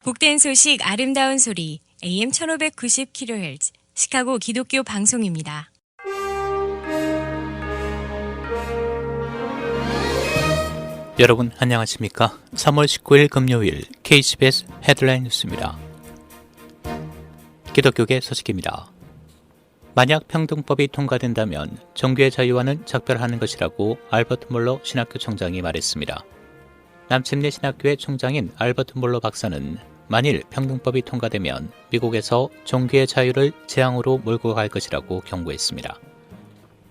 복된 소식 아름다운 소리 AM 1590kHz 시카고 기독교 방송입니다. 여러분 안녕하십니까? 3월 19일 금요일 KCBS 헤드라인 뉴스입니다. 기독교계 소식입니다. 만약 평등법이 통과된다면 종교의 자유와는 작별하는 것이라고 알버트 몰로 신학교 총장이 말했습니다. 남침내 신학교의 총장인 알버트 몰로 박사는 만일 평등법이 통과되면 미국에서 종교의 자유를 재앙으로 몰고 갈 것이라고 경고했습니다.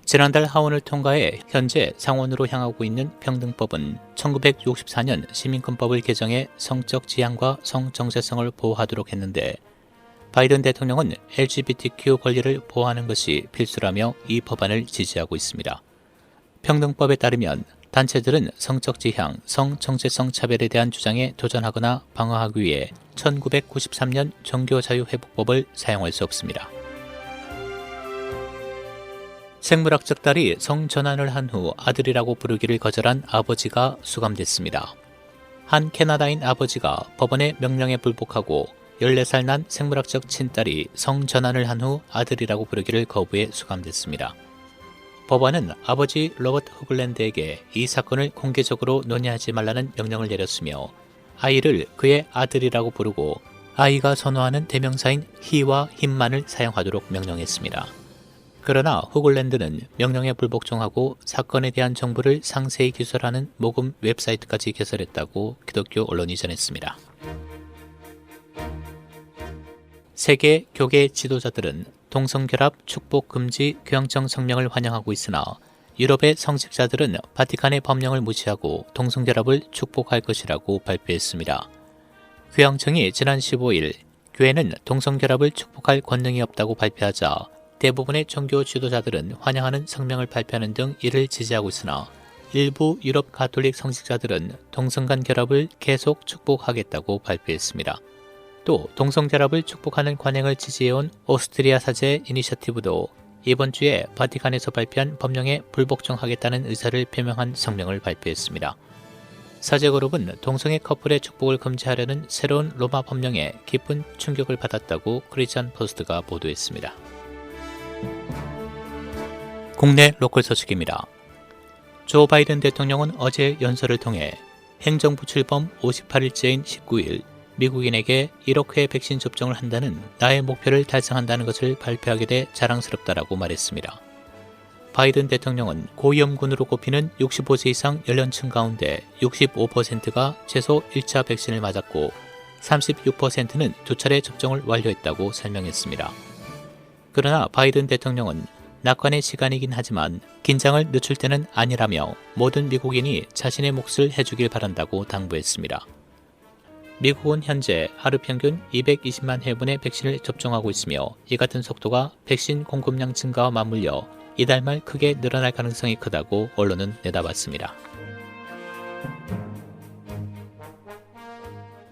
지난달 하원을 통과해 현재 상원으로 향하고 있는 평등법은 1964년 시민권법을 개정해 성적 지향과 성정체성을 보호하도록 했는데 바이든 대통령은 LGBTQ 권리를 보호하는 것이 필수라며 이 법안을 지지하고 있습니다. 평등법에 따르면 단체들은 성적 지향, 성정체성 차별에 대한 주장에 도전하거나 방어하기 위해 1993년 종교자유회복법을 사용할 수 없습니다. 생물학적 딸이 성전환을 한 후 아들이라고 부르기를 거절한 아버지가 수감됐습니다. 한 캐나다인 아버지가 법원의 명령에 불복하고 14살 난 생물학적 친딸이 성전환을 한 후 아들이라고 부르기를 거부해 수감됐습니다. 법원은 아버지 로버트 호글랜드에게 이 사건을 공개적으로 논의하지 말라는 명령을 내렸으며 아이를 그의 아들이라고 부르고 아이가 선호하는 대명사인 he와 him만을 사용하도록 명령했습니다. 그러나 호글랜드는 명령에 불복종하고 사건에 대한 정보를 상세히 기술하는 모금 웹사이트까지 개설했다고 기독교 언론이 전했습니다. 세계 교계 지도자들은 동성결합 축복 금지 교황청 성명을 환영하고 있으나 유럽의 성직자들은 바티칸의 법령을 무시하고 동성결합을 축복할 것이라고 발표했습니다. 교황청이 지난 15일 교회는 동성결합을 축복할 권능이 없다고 발표하자 대부분의 종교 지도자들은 환영하는 성명을 발표하는 등 이를 지지하고 있으나 일부 유럽 가톨릭 성직자들은 동성 간 결합을 계속 축복하겠다고 발표했습니다. 또 동성결합을 축복하는 관행을 지지해온 오스트리아 사제 이니셔티브도 이번 주에 바티칸에서 발표한 법령에 불복종하겠다는 의사를 표명한 성명을 발표했습니다. 사제그룹은 동성애 커플의 축복을 금지하려는 새로운 로마 법령에 깊은 충격을 받았다고 크리스천 포스트가 보도했습니다. 국내 로컬 소식입니다. 조 바이든 대통령은 어제 연설을 통해 행정부 출범 58일째인 19일 미국인에게 1억 회 백신 접종을 한다는 나의 목표를 달성한다는 것을 발표하게 돼 자랑스럽다라고 말했습니다. 바이든 대통령은 고위험군으로 꼽히는 65세 이상 연령층 가운데 65%가 최소 1차 백신을 맞았고 36%는 2차례 접종을 완료했다고 설명했습니다. 그러나 바이든 대통령은 낙관의 시간이긴 하지만 긴장을 늦출 때는 아니라며 모든 미국인이 자신의 몫을 해주길 바란다고 당부했습니다. 미국은 현재 하루 평균 220만 회분의 백신을 접종하고 있으며 이 같은 속도가 백신 공급량 증가와 맞물려 이달 말 크게 늘어날 가능성이 크다고 언론은 내다봤습니다.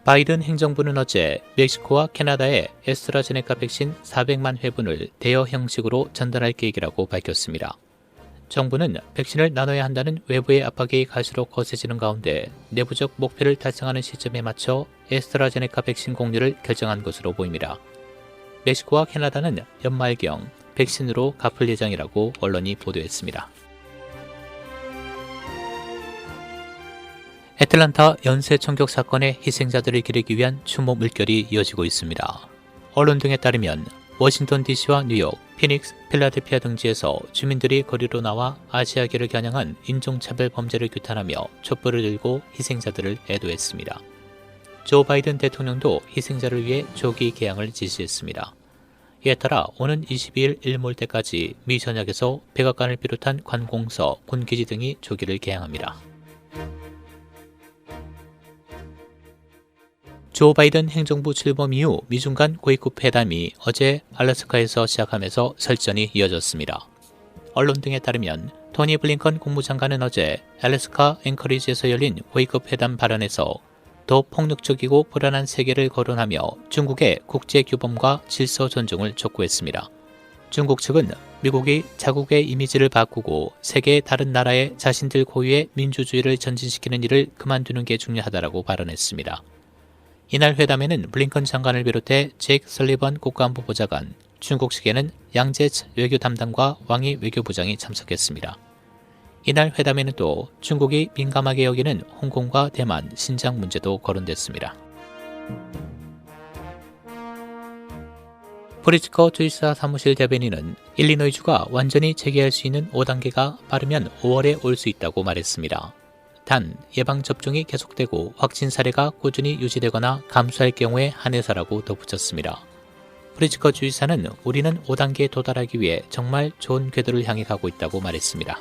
바이든 행정부는 어제 멕시코와 캐나다에 에스트라제네카 백신 400만 회분을 대여 형식으로 전달할 계획이라고 밝혔습니다. 정부는 백신을 나눠야 한다는 외부의 압박이 갈수록 거세지는 가운데 내부적 목표를 달성하는 시점에 맞춰 에스트라제네카 백신 공유를 결정한 것으로 보입니다. 멕시코와 캐나다는 연말경 백신으로 갚을 예정이라고 언론이 보도했습니다. 애틀란타 연쇄 총격 사건의 희생자들을 기리기 위한 추모 물결이 이어지고 있습니다. 언론 등에 따르면 워싱턴 DC와 뉴욕, 피닉스, 필라델피아 등지에서 주민들이 거리로 나와 아시아계를 겨냥한 인종차별 범죄를 규탄하며 촛불을 들고 희생자들을 애도했습니다. 조 바이든 대통령도 희생자를 위해 조기 개항을 지시했습니다. 이에 따라 오는 22일 일몰 때까지 미 전역에서 백악관을 비롯한 관공서, 군기지 등이 조기를 개항합니다. 조 바이든 행정부 출범 이후 미중 간 고위급 회담이 어제 알래스카에서 시작하면서 설전이 이어졌습니다. 언론 등에 따르면 토니 블링컨 국무장관은 어제 알래스카 앵커리지에서 열린 고위급 회담 발언에서 더 폭력적이고 불안한 세계를 거론하며 중국의 국제규범과 질서 존중을 촉구했습니다. 중국 측은 미국이 자국의 이미지를 바꾸고 세계의 다른 나라에 자신들 고유의 민주주의를 전진시키는 일을 그만두는 게 중요하다라고 발언했습니다. 이날 회담에는 블링컨 장관을 비롯해 제이크 설리번 국가안보 보좌관, 중국 측에는 양제츠 외교 담당과 왕이 외교부장이 참석했습니다. 이날 회담에는 또 중국이 민감하게 여기는 홍콩과 대만, 신장 문제도 거론됐습니다. 프리츠커 주지사 사무실 대변인은 일리노이주가 완전히 재개할 수 있는 5단계가 빠르면 5월에 올 수 있다고 말했습니다. 단 예방접종이 계속되고 확진 사례가 꾸준히 유지되거나 감소할 경우에 한해서라고 덧붙였습니다. 프리츠커 주지사는 우리는 5단계에 도달하기 위해 정말 좋은 궤도를 향해 가고 있다고 말했습니다.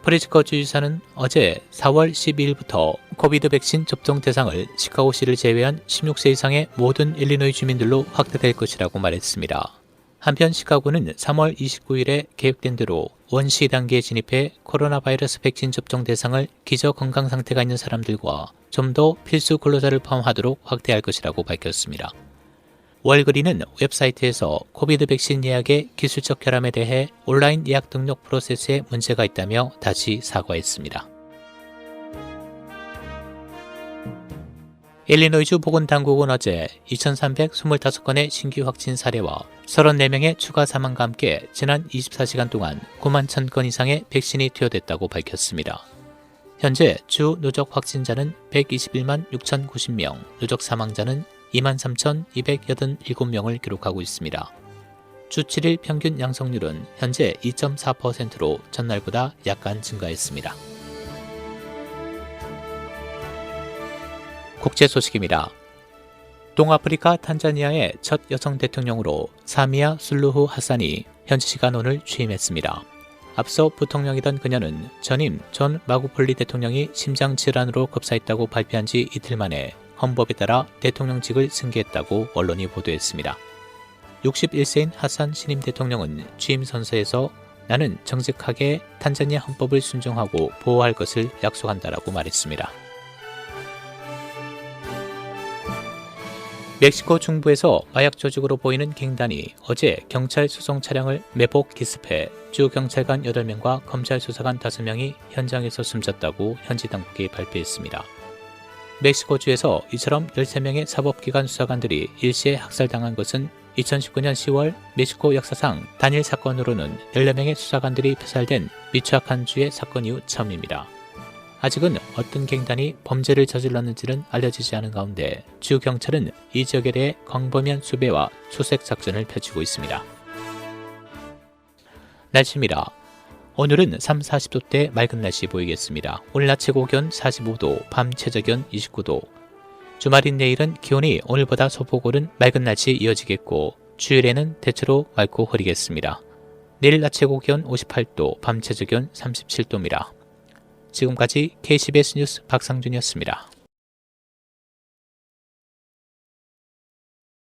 프리츠커 주지사는 어제 4월 12일부터 코비드 백신 접종 대상을 시카고시를 제외한 16세 이상의 모든 일리노이 주민들로 확대될 것이라고 말했습니다. 한편 시카고는 3월 29일에 계획된 대로 원시 단계에 진입해 코로나 바이러스 백신 접종 대상을 기저 건강 상태가 있는 사람들과 좀 더 필수 근로자를 포함하도록 확대할 것이라고 밝혔습니다. 월그린은 웹사이트에서 코비드 백신 예약의 기술적 결함에 대해 온라인 예약 등록 프로세스에 문제가 있다며 다시 사과했습니다. 일리노이주 보건당국은 어제 2,325건의 신규 확진 사례와 34명의 추가 사망과 함께 지난 24시간 동안 9만 1,000건 이상의 백신이 투여됐다고 밝혔습니다. 현재 주 누적 확진자는 121만 6,090명, 누적 사망자는 23,287명을 기록하고 있습니다. 주 7일 평균 양성률은 현재 2.4%로 전날보다 약간 증가했습니다. 국제 소식입니다. 동아프리카 탄자니아의 첫 여성 대통령으로 사미아 술루후 하산이 현지 시간 오늘 취임했습니다. 앞서 부통령이던 그녀는 전임 존 마구폴리 대통령이 심장질환으로 급사했다고 발표한 지 이틀 만에 헌법에 따라 대통령직을 승계했다고 언론이 보도했습니다. 61세인 하산 신임 대통령은 취임 선서에서 나는 정직하게 탄자니아 헌법을 순종하고 보호할 것을 약속한다라고 말했습니다. 멕시코 중부에서 마약 조직으로 보이는 갱단이 어제 경찰 수송 차량을 매복 기습해 주 경찰관 8명과 검찰 수사관 5명이 현장에서 숨졌다고 현지 당국이 발표했습니다. 멕시코주에서 이처럼 13명의 사법기관 수사관들이 일시에 학살당한 것은 2019년 10월 멕시코 역사상 단일 사건으로는 14명의 수사관들이 패살된 미초아칸 주의 사건 이후 처음입니다. 아직은 어떤 갱단이 범죄를 저질렀는지는 알려지지 않은 가운데 주 경찰은 이 지역에 대해 광범위한 수배와 수색 작전을 펼치고 있습니다. 날씨입니다. 오늘은 30-40도대 맑은 날씨 보이겠습니다. 오늘 낮 최고 기온 45도, 밤 최저 기온 29도. 주말인 내일은 기온이 오늘보다 소폭 오른 맑은 날씨 이어지겠고 주일에는 대체로 맑고 흐리겠습니다. 내일 낮 최고 기온 58도, 밤 최저 기온 37도입니다. 지금까지 KCBS 뉴스 박상준이었습니다.